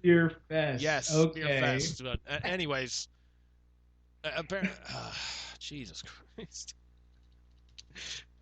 Beer Fest. Yes, Beer Okay. Fest. But anyways, apparently, Jesus Christ.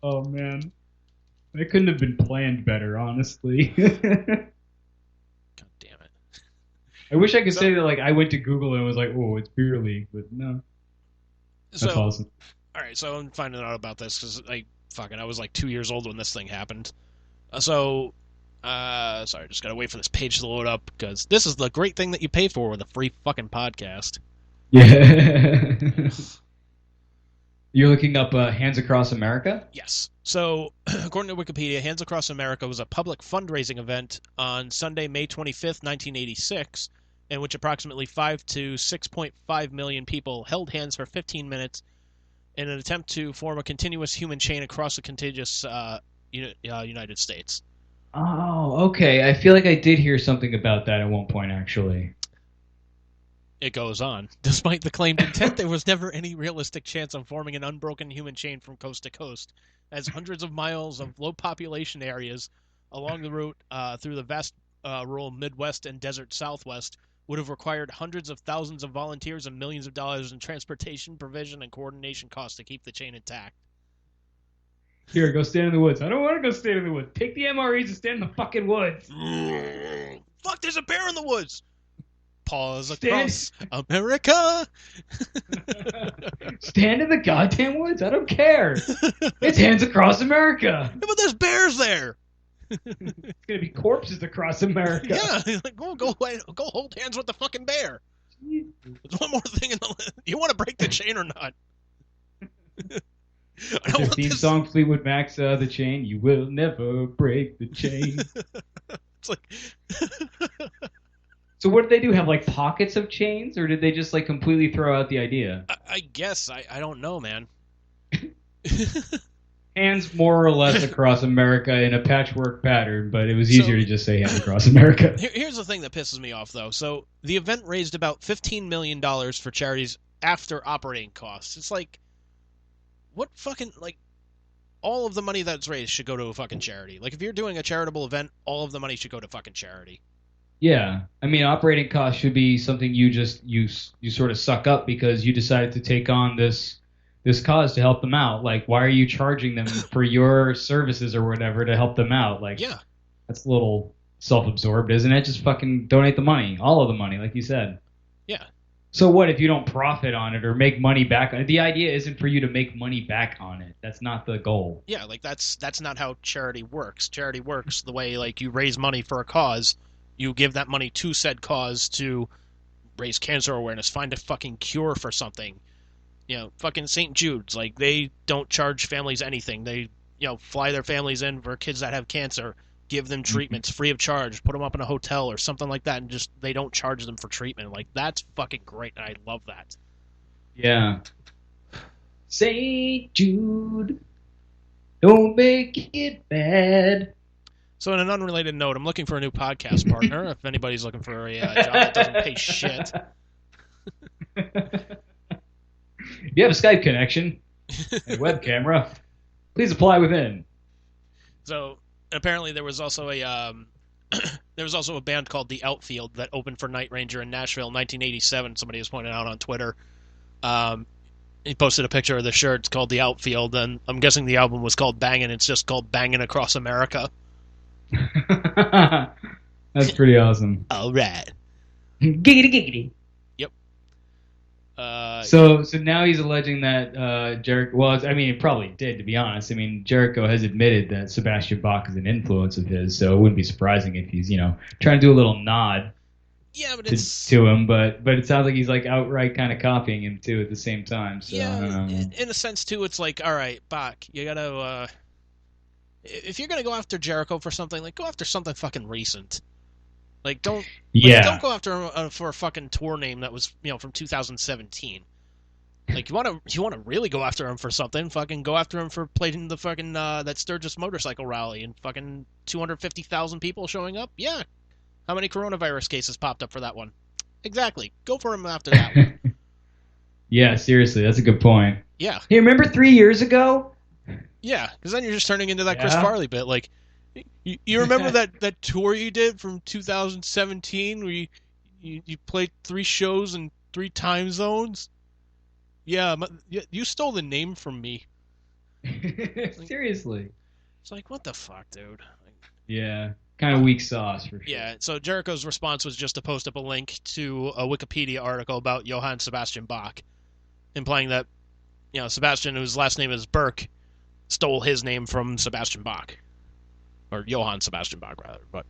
Oh man, that couldn't have been planned better, honestly. God damn it. I wish I could So, say that like I went to Google and was like, oh, it's beer league, but no, that's so, awesome. all right. So I'm finding out about this because I was like 2 years old when this thing happened. Sorry, just gotta wait for this page to load up because this is the great thing that you pay for with a free fucking podcast. Yeah. You're looking up Hands Across America? Yes. So, according to Wikipedia, Hands Across America was a public fundraising event on Sunday, May 25th, 1986, in which approximately 5 to 6.5 million people held hands for 15 minutes in an attempt to form a continuous human chain across the contiguous United States. Oh, okay. I feel like I did hear something about that at one point, actually. It goes on. Despite the claimed intent, there was never any realistic chance of forming an unbroken human chain from coast to coast, as hundreds of miles of low population areas along the route through the vast rural Midwest and desert Southwest would have required hundreds of thousands of volunteers and millions of dollars in transportation, provision, and coordination costs to keep the chain intact. Here, go stand in the woods. I don't want to go stand in the woods. Take the MREs and stand in the fucking woods. Fuck, there's a bear in the woods! Pause Stand, across America! stand in the goddamn woods. I don't care. It's Hands Across America. But there's bears there! It's gonna be corpses across America. Yeah, like, go hold hands with the fucking bear. There's one more thing in the list. You want to break the chain or not? I don't Their want theme this. song, Fleetwood Mac's "The Chain." You will never break the chain. It's like, So what did they do? Have like pockets of chains, or did they just like completely throw out the idea? I guess I don't know, man. Hands more or less across America in a patchwork pattern, but it was So- easier to just say hands across America. Here's the thing that pisses me off, though. So the event raised about $15 million for charities after operating costs. It's like, what fucking, like, all of the money that's raised should go to a fucking charity. Like, if you're doing a charitable event, all of the money should go to fucking charity. Yeah, I mean, operating costs should be something you sort of suck up because you decided to take on this cause to help them out. Like, why are you charging them for your services or whatever to help them out? Like, Yeah. that's a little self-absorbed, isn't it? Just fucking donate the money, all of the money, like you said. Yeah. So what if you don't profit on it or make money back on it? The idea isn't for you to make money back on it. That's not the goal. Yeah, like, that's not how charity works. Charity works the way, like, you raise money for a cause, you give that money to said cause to raise cancer awareness, find a fucking cure for something. You know, fucking St. Jude's, like, they don't charge families anything. They, fly their families in for kids that have cancer, give them treatments free of charge, put them up in a hotel or something like that, and just, they don't charge them for treatment. Like, that's fucking great, and I love that. Yeah. St. Jude, don't make it bad. So, in an unrelated note, I'm looking for a new podcast partner. If anybody's looking for a job that doesn't pay shit. If you have a Skype connection and a web camera, please apply within. So apparently there was also a band called The Outfield that opened for Night Ranger in Nashville in 1987. Somebody was pointing out on Twitter. He posted a picture of the shirt. It's called The Outfield, and I'm guessing the album was called Bangin'. It's just called Bangin' Across America. That's pretty awesome. All right. Giggity giggity. Yep. So now he's alleging that Jericho. Well, I mean, he probably did, to be honest. I mean, Jericho has admitted that Sebastian Bach is an influence of his, so it wouldn't be surprising if he's, trying to do a little nod Yeah, but to him. But it sounds like he's like outright kind of copying him too at the same time. So yeah, in a sense too. It's like, all right, Bach, you gotta. If you're gonna go after Jericho for something, like, go after something fucking recent. Like, don't go after him for a fucking tour name that was, from 2017. Like, you want to really go after him for something, fucking go after him for playing the fucking that Sturgis motorcycle rally and fucking 250,000 people showing up. Yeah. How many coronavirus cases popped up for that one? Exactly. Go for him after that one. Yeah, seriously, that's a good point. Yeah. Hey, remember 3 years ago? Yeah, because then you're just turning into that Yeah. Chris Farley bit. Like, you remember that tour you did from 2017 where You played 3 shows in 3 time zones? Yeah, you stole the name from me. Seriously. It's like, what the fuck, dude? Yeah. Kind of weak sauce for sure. Yeah, so Jericho's response was just to post up a link to a Wikipedia article about Johann Sebastian Bach, implying that, Sebastian, whose last name is Burke, stole his name from Sebastian Bach. Or Johann Sebastian Bach, rather. But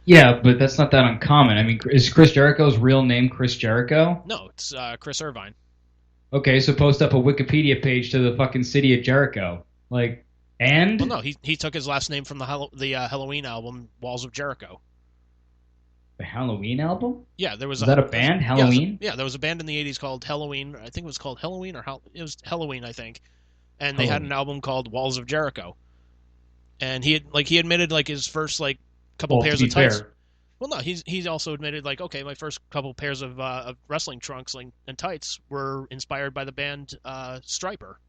yeah, but that's not that uncommon. I mean, is Chris Jericho's real name Chris Jericho? No, it's Chris Irvine. Okay, so post up a Wikipedia page to the fucking city of Jericho. Like, and? Well, no, he took his last name from the Halloween album, Walls of Jericho. The Halloween album? Yeah, there was. Is that a band, Halloween? Yeah, there was a band in the 80s called Halloween. I think it was called Halloween, it was Halloween, I think. And they had an album called Walls of Jericho. And he admitted his first couple pairs of tights. Fair. Well, no, he's also admitted okay, my first couple pairs of wrestling trunks and tights were inspired by the band Striper.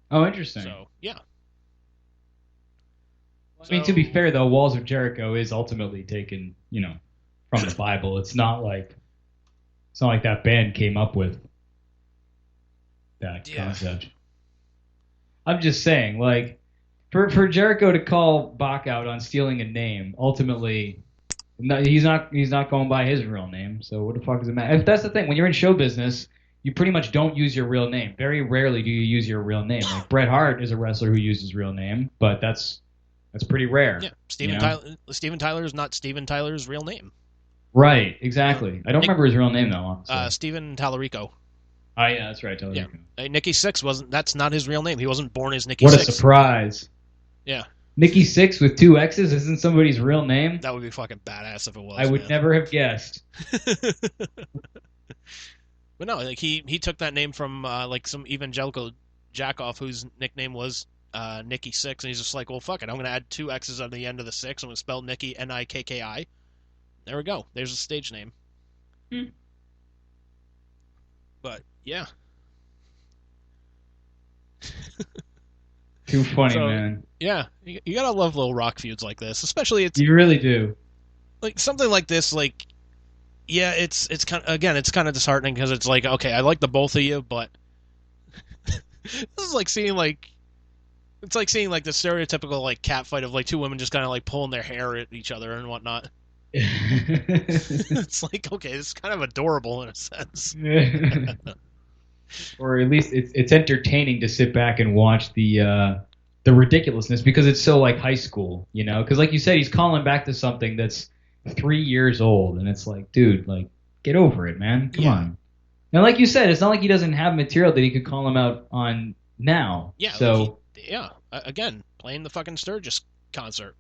Oh, interesting. So yeah. I mean, to be fair though, Walls of Jericho is ultimately taken, from the Bible. It's not like that band came up with that concept. I'm just saying, for Jericho to call Bach out on stealing a name, ultimately, he's not going by his real name. So what the fuck does it matter? If that's the thing, when you're in show business, you pretty much don't use your real name. Very rarely do you use your real name. Like Bret Hart is a wrestler who uses his real name, but that's pretty rare. Yeah, Steven Tyler is not Steven Tyler's real name. Right, exactly. I don't remember his real name though. Steven Tallarico. Oh yeah, that's right, Tallarico. Yeah. Nikki Sixx that's not his real name. He wasn't born as Nikki Sixx. What a surprise. Yeah. Nikki Sixx with 2 X's isn't somebody's real name? That would be fucking badass if it was. I would never have guessed. But no, he took that name from some evangelical jackoff whose nickname was Nikki Sixx, and he's just like, well, fuck it, I'm going to add 2 X's on the end of the 6. I'm going to spell Nikki Nikki. There we go. There's a stage name. But yeah. Too funny, man. Yeah, you gotta love little rock feuds like this, especially You really do. Like something like this, it's kind of disheartening because it's like, okay, I like the both of you, but this is like seeing the stereotypical cat fight of 2 women just kind of pulling their hair at each other and whatnot. It's like, okay, it's kind of adorable in a sense. Or at least it's entertaining to sit back and watch the ridiculousness because it's so high school, because like you said, he's calling back to something that's 3 years old, and it's like, dude, get over it, man. Come on. Now, like you said, it's not like he doesn't have material that he could call him out on now. Yeah. So again, playing the fucking Sturgis concert.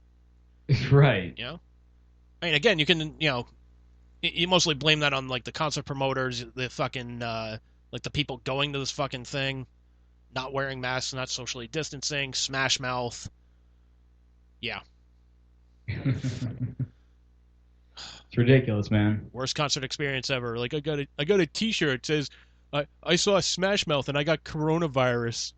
Right. I mean, again, you can, you mostly blame that on the concert promoters, the fucking the people going to this fucking thing, not wearing masks, not socially distancing, Smash Mouth. Yeah. It's ridiculous, man. Worst concert experience ever. I got a T-shirt that says, I saw Smash Mouth and I got coronavirus.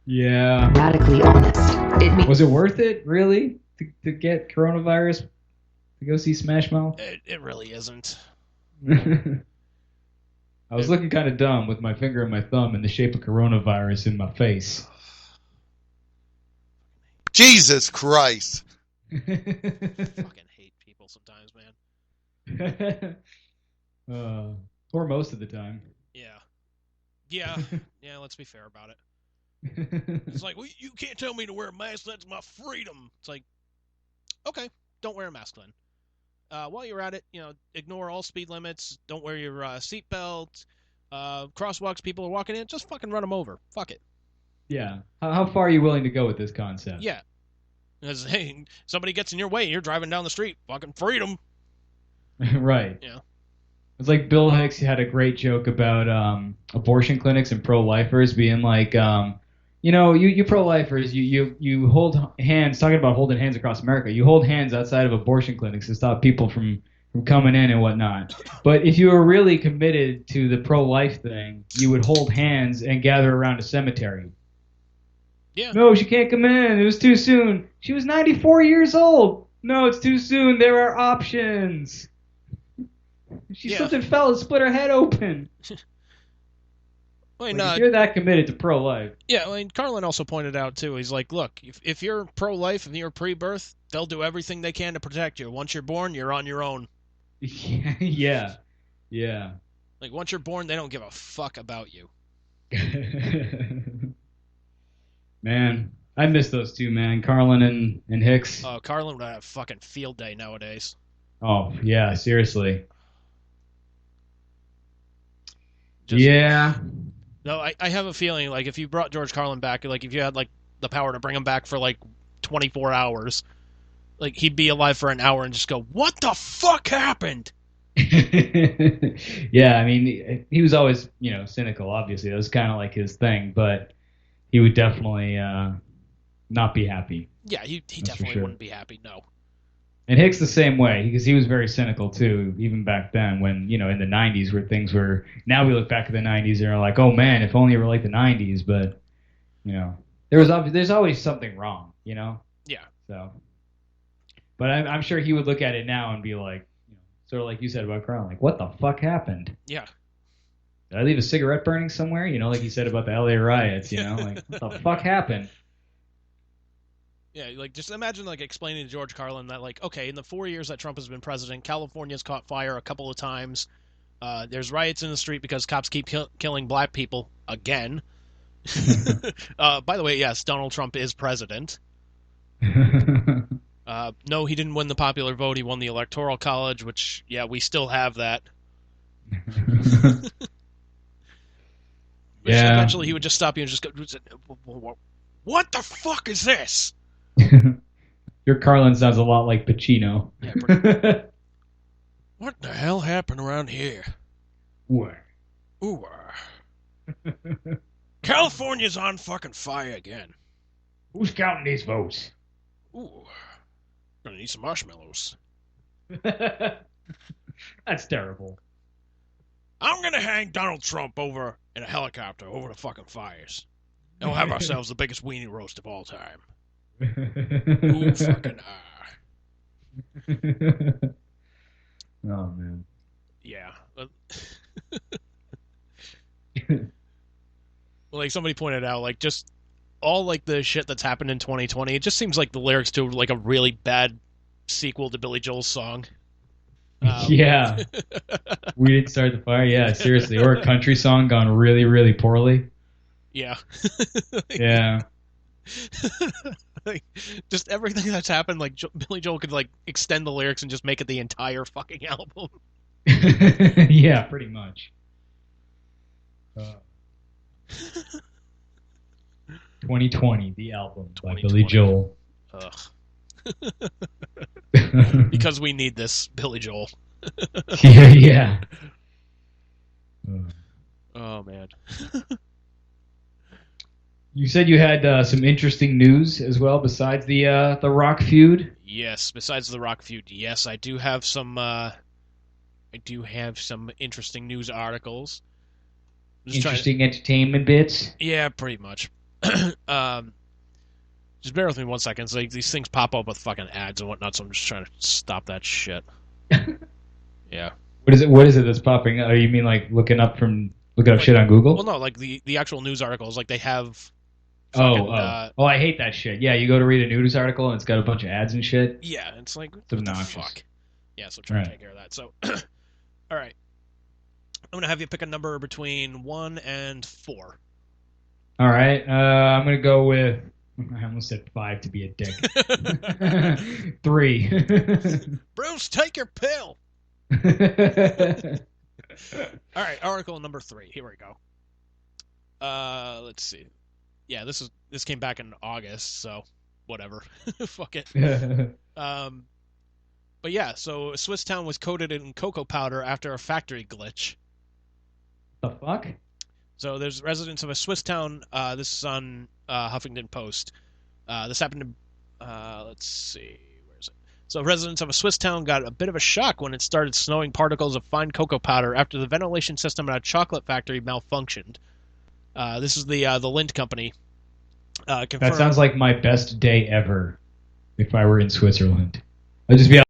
Yeah. Radically honest. Was it worth it, really, to get coronavirus to go see Smash Mouth? It really isn't. I was looking kind of dumb with my finger and my thumb in the shape of coronavirus in my face. Jesus Christ. Fucking hate people sometimes, man. Or most of the time. Yeah, let's be fair about it. It's like, well, you can't tell me to wear a mask, that's my freedom. It's like, okay, don't wear a mask then. While you're at it, ignore all speed limits, don't wear your seatbelt, crosswalks people are walking in, just fucking run them over. Fuck it. Yeah. How far are you willing to go with this concept? Yeah. Because, hey, somebody gets in your way, you're driving down the street, fucking freedom. Right. Yeah. It's like Bill Hicks had a great joke about abortion clinics and pro-lifers being like, you pro-lifers, you hold hands, talking about holding hands across America, you hold hands outside of abortion clinics to stop people from coming in and whatnot. But if you were really committed to the pro-life thing, you would hold hands and gather around a cemetery. Yeah. No, she can't come in. It was too soon. She was 94 years old. No, it's too soon. There are options. She slipped and fell and split her head open. If you're that committed to pro-life. Yeah, I mean, Carlin also pointed out, too, he's like, look, if you're pro-life and you're pre-birth, they'll do everything they can to protect you. Once you're born, you're on your own. Yeah. Like, once you're born, they don't give a fuck about you. Man, I miss those two, man. Carlin and Hicks. Oh, Carlin would have a fucking field day nowadays. Oh, yeah, seriously. Yeah. No, I have a feeling, like, if you brought George Carlin back, like, if you had, like, the power to bring him back for, like, 24 hours, like, he'd be alive for an hour and just go, what the fuck happened? Yeah, I mean, he was always, cynical, obviously. That was kind of like his thing, but he would definitely not be happy. Yeah, he definitely wouldn't be happy, no. And Hicks the same way, because he was very cynical too, even back then when, in the 90s where things were, now we look back at the 90s and are like, oh man, if only it were like the 90s, but, there's always something wrong, Yeah. So, but I'm sure he would look at it now and be like, sort of like you said about Carlin, like, what the fuck happened? Yeah. Did I leave a cigarette burning somewhere? Like you said about the LA riots, like, what the fuck happened? Yeah, like, just imagine, like, explaining to George Carlin that, like, okay, in the 4 years that Trump has been president, California's caught fire a couple of times. There's riots in the street because cops keep killing black people again. By the way, yes, Donald Trump is president. No, he didn't win the popular vote. He won the Electoral College, which, yeah, we still have that. Yeah. Eventually, he would just stop you and just go, what the fuck is this? Your Carlin sounds a lot like Pacino. Yeah, what the hell happened around here? What? Ooh. California's on fucking fire again. Who's counting these votes? Ooh. Gonna need some marshmallows. That's terrible. I'm gonna hang Donald Trump over in a helicopter over the fucking fires. And we'll have ourselves the biggest weenie roast of all time. Ooh, fucking Oh, man. Yeah. Well, like somebody pointed out, like just all like the shit that's happened in 2020, it just seems like the lyrics to like a really bad sequel to Billy Joel's song. Yeah. We didn't start the fire. Yeah, seriously. Or a country song gone really, really poorly. Yeah. Yeah. Like, just everything that's happened, like Billy Joel could like extend the lyrics and just make it the entire fucking album. Yeah, pretty much. 2020, the album by Billy Joel. Ugh. Because we need this, Billy Joel. Yeah. Oh, man. You said you had some interesting news as well besides the Rock feud? Yes, besides the Rock feud, yes, I do have some interesting news articles. Interesting entertainment bits? Yeah, pretty much. Just bear with me 1 second. So, like, these things pop up with fucking ads and whatnot, so I'm just trying to stop that shit. Yeah. What is it that's popping up? You mean like looking up shit on Google? Well, no, like the actual news articles, like they have. I hate that shit. Yeah, you go to read a news article and it's got a bunch of ads and shit. Yeah, it's like what obnoxious. The fuck. Yeah, so try to take care of that. So, all right, I'm gonna have you pick a number between 1 and 4. All right, I'm gonna go with. I almost said 5 to be a dick. 3. Bruce, take your pill. All right, article number 3. Here we go. Let's see. Yeah, this came back in August, so whatever. Fuck it. But yeah, so a Swiss town was coated in cocoa powder after a factory glitch. The fuck? So there's residents of a Swiss town. This is on Huffington Post. This happened to. Let's see. Where is it? So residents of a Swiss town got a bit of a shock when it started snowing particles of fine cocoa powder after the ventilation system at a chocolate factory malfunctioned. This is the Lindt company. That sounds like my best day ever if I were in Switzerland. I'd just be